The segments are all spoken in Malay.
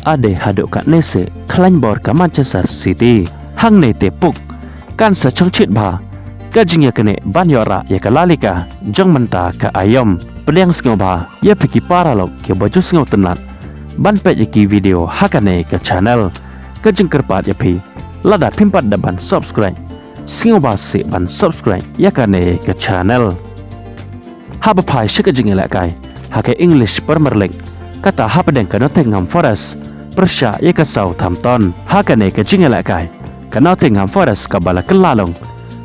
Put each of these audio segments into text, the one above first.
ade hadok kat nese klan bor ka Manchester City hang ne te puk kan sa changchit ba ka jingya kene ban yora ya ka La Liga jong menta ka ayom peliang sngau ba ya piki para lok ke baju sngau tenat ban pet ki video hakane ka channel ka jingker pat ya pi lada pimpat da ban subscribe sngau ba se ban subscribe ya kane ka channel haba pai shika jingya la kai hake English Premier League kata hapadeng ka Nottingham Forest Persya ya ka Southampton hakane ka jingya la kai ka Nottingham Forest ka bala kelalong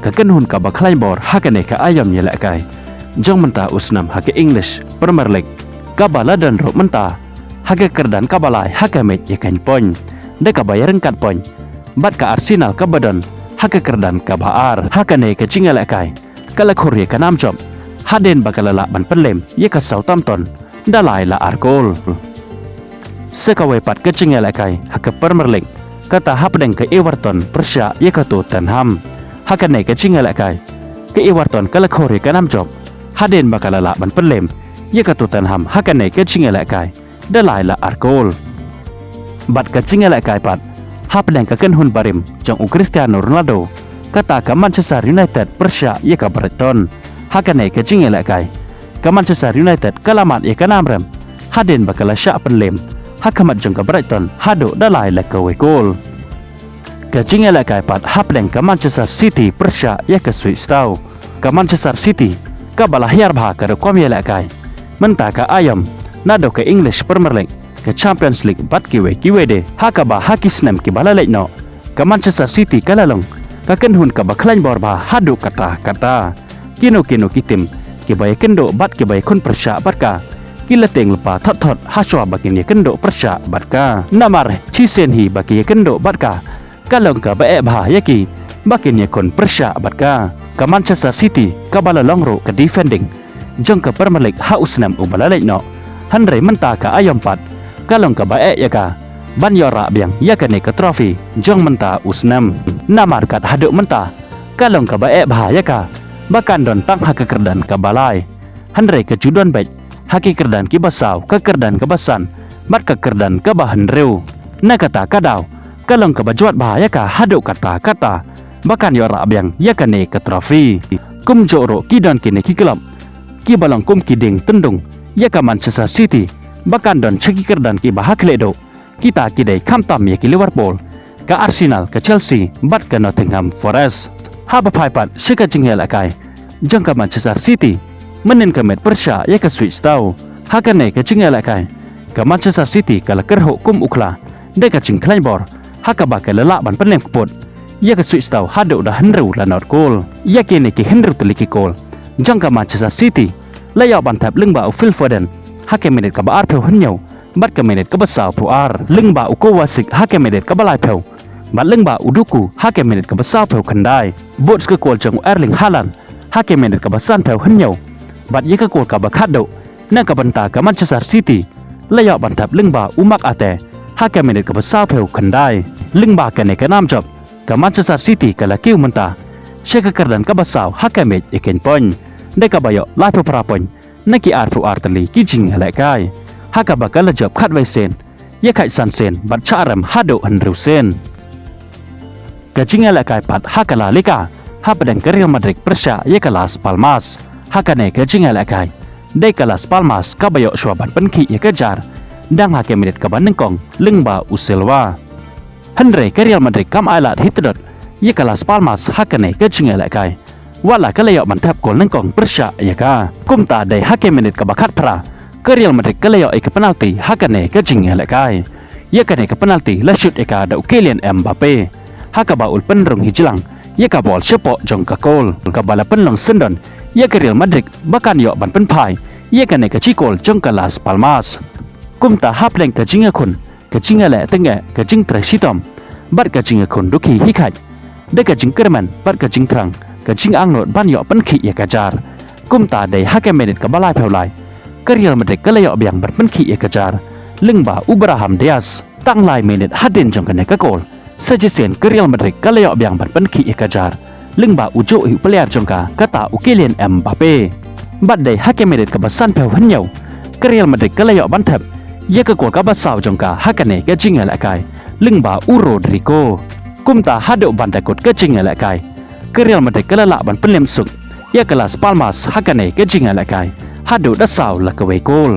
ka kenhun ka ba kleinbor hakane ka ayam ya la kai jong menta usnam hake English Premier League ka bala dan ro menta hake kerdan ka balai hake met ya kan poin de ka bayar kat poin bat ka Arsenal ka badon hake kerdan ka baar hakane ka jingya la kai kala khori ka nam job haden bakalala ban penlem ye ka Southampton dalai la argol sekawai pat ka jingya la kai hake Premier League kata hapdeng ke Everton Persya ye ka Tottenham hakane ka jingya la kai ke Everton kala khori ka nam job haden bakalala ban penlem ye ka Tottenham hakane ka jingya la kai dalai la argol bat ka jingya la kai pat hapdeng ka kenhun barim jong Cristiano Ronaldo kata ka Manchester United Persya ye ka Brighton hakane ka jingya la kai ka Manchester United kalamat ye ka namrem haden bakala sya penlem hakamat jong ka Brighton hado dalai la ka gol ka jingya la kai pat hapdeng ka Manchester City Persya ye ka Switstau ka Manchester City ka bala hiar bha ka kom ye la kai menta ka ayam nado ka English Premier League ka Champions League bat kiwe de hakaba hakisnem ki bala lekno ka Manchester City kalalong ka kenhun ka ba kleinbor bha hado kata kino kitim ki bay kendo bat ki bay kun Persya bat ka kilateng lepa thot haswa bakin ye kendo Persya bat ka namar chisen hi baki ye kendo bat ka kalong ka bae bha yaki bakin ye kun Persya bat ka Manchester City ka bala longro ka defending jong ka Premier League ha usnam ubala lekno hanre menta ka ayam pat kalong ka bae ya ka ban yora biang ya ka ne ka trophy jong menta usnam namar kat haduk menta kalong ka bae bha ya ka bahkan don tang hak kerdan ka balai hanre ka judon baik haki kerdan ki basau ka kerdan ka basan mat ka kerdan ka bahan reu na kata kadaw kalong ka bajuat bahaya ka hado kata bahkan yora abyang ya kane ka trofi kum joro ki don kine ki kelab ki balong kum ki ding tendung ya ka Manchester City bahkan don cheki kerdan ki bahak ledo kita kidai kamtam ya ki Liverpool ka Arsenal ka Chelsea bat ka Nottingham Forest haba paipat shika jingya la kai jong ka Manchester City menen ka met Persya ya ka Switstau hakane ka jingya la kai ka Manchester City kala kerho kum ukla de ka jing kleinbor hakaba ka lala ban penlem kpot ya ka Switstau hado da henru la not goal ya kene ki henru teliki goal jong ka Manchester City layaw ban tap lengba Phil Foden hake menet ka ba ar pheu hanyau bat ka menet ka basau puar lengba Kovacic hake menet ka balai pheu bat lengba uduku hake menet ka basau pheu khandai bots ka kol jong Erling Haaland hake menet ka basan pheu hanyau bat ye ka kol ka ba khado na ka banta ka Manchester City layaw ban tap lengba umak ate hake menet ka basau pheu khandai lengba ka ne ka nam job ka Manchester City ka la kiu menta sheka kerdan ka basau hake met eken pon de ka bayo la pheu pra pon na ki ar fu artali ki jing la kai haka ba ka la job khat vai sen ye khai san sen bat charam hado hanru sen ka jing la kai pat haka La Liga hapadeng ka Real Madrid Persya ye ka Las Palmas hakane ka jing la kai de ka Las Palmas ka bayo shwaban penki ye ka jar dang hake minit ka ban kong lengba uselwa hanre ka Real Madrid kam ailat hitdot ye ka Las Palmas hakane ka jing la kai wala ka layo ban tap gol kong Persya ye ka kumta de hake minit ka bakat pra ka Real Madrid ka layo ek penalti hakane ka jing la kai ye ka ne ka penalti la shoot eka da Kylian Mbappe haka baul penrung hijlang ye ka bol sepo jong ka gol ka bala penlong sendon ye ka Real Madrid bahkan yo ban penpai ye ka ne ka cikol jong ka Las Palmas kumta hapleng ka jinga kun ka jinga le tenge ka jing trasitom bat ka jinga kun duki hikai de ka jing kerman bat ka jing trang ka jing angnot ban yo penki ye ka jar kumta de hake menit ka balai phaulai ka Real Madrid ka layo biang ban penki ye ka jar lengba Abraham Diaz tang lai menit haden jong ka ne ka gol Sajisen ke Real Madrid ka layo biang ban penki ye ka jar lengba ujo hi player jong ka kata Kylian Mbappe bat de hake menit ka basan pheu hanyau ka Real Madrid ka layo ban thap ya ka ko ka ba saw jong ka hakane ka jinga la kai lingba u Rodrigo kumta hado banda kot ka jinga la kai ke Real Madrid kala la ban pelem suk ya kelas Palmas hakane ka jinga la kai hado da saw la ka we gol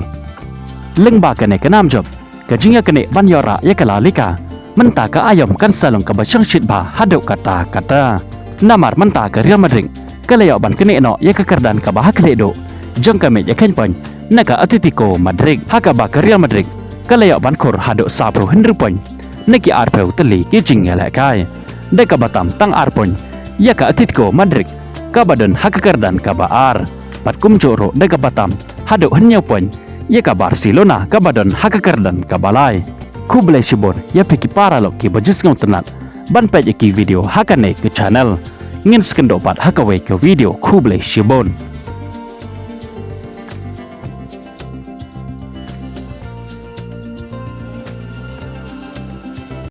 lingba kane ka nam job ka jinga kane ban yora ya kala lika menta ka ayom kan salong ka ba chang shit ba hado kata namar menta ka Real Madrid kala ya ban kane no ya ka kardan ka ba hakle do jong ka me ya khen pan naka Atletico Madrid haka ba ka Real Madrid kala ya ban khor hado sabro henry pon naki arpeu tali ki jinga la kai da ka batam tang arpon ya ka Atletico Madrid ka badan haka kardan ka ba ar pat kum joro da ka batam hado henya pon ya ka Barcelona ka badan haka kardan ka balai kublai sibor ya peki para lo ki bajis ngau tenat ban pej ki video haka ne ke channel ngin skendo pat haka we ke video kublai sibon